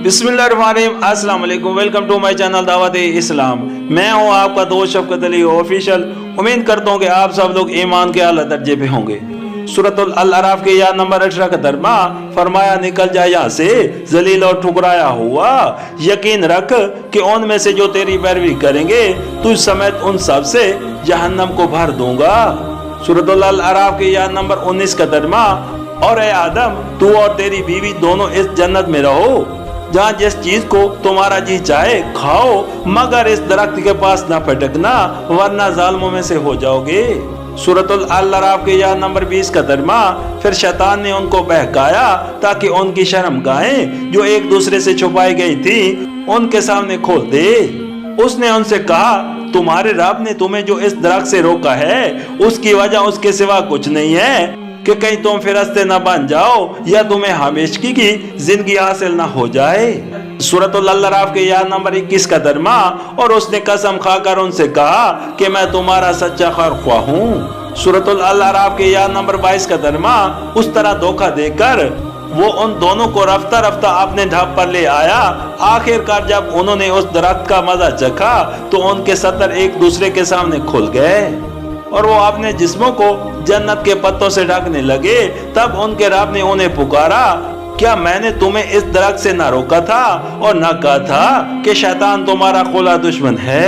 बिस्मिल्लाहिर्रहमानिर्रहीम, अस्सलाम वालेकुम। वेलकम टू माय चैनल दावत इस्लाम। मैं हूं आपका दोस्त शफकत अली ऑफिशियल। उम्मीद करता हूं कि आप सब लोग ईमान के आला दर्जे पे होंगे। सूरतुल अल-अराफ के या नंबर 18 का तर्जुमा फरमाया, निकल जा यहाँ से जलील और ठुकराया हुआ, यकीन रख कि उनमें से जो तेरी पैरवी करेंगे तुझ समेत उन सब से जहन्नम को भर दूंगा। सूरतुल अल-अराफ के या नंबर 19 का तर्जुमा, और ए आदम, तू और तेरी बीवी दोनों इस जन्नत में रहो जहाँ जिस चीज को तुम्हारा जी चाहे खाओ, मगर इस दरख्त के पास न फटकना वरना जालिमों में से हो जाओगे। सूरतुल अल-अराफ के या नंबर 20 का तर्जुमा, फिर शैतान ने उनको बहकाया ताकि उनकी शर्म गाहें जो एक दूसरे से छुपाई गई थी उनके सामने खोल दे। उसने उनसे कहा, तुम्हारे रब ने तुम्हें जो इस दरख्त से रोका है उसकी वजह उसके सिवा कुछ नहीं है कि कहीं तुम फिरस्ते न बन जाओ या तुम्हें हमेशगी की जिंदगी हासिल न हो जाए। सूरतुल अल-अराफ के या नंबर 21 का तर्जुमा, और उसने कसम खाकर उनसे कहा कि मैं तुम्हारा सच्चा खैरख्वाह हूँ। सूरतुल अल-अराफ के या नंबर 22 का तर्जुमा, उस तरह धोखा देकर वो उन दोनों को रफ्ता रफ्ता अपने ढाब पर ले आया। आखिरकार जब उन्होंने उस दरख्त का मजा चखा तो उनके सतर एक दूसरे के सामने खुल गए और वो अपने जिस्मों को जन्नत के पत्तों से ढकने लगे। तब उनके रब ने उन्हें पुकारा, क्या मैंने तुम्हें इस दरख्त से न रोका था और न कहा था कि शैतान तुम्हारा खुला दुश्मन है।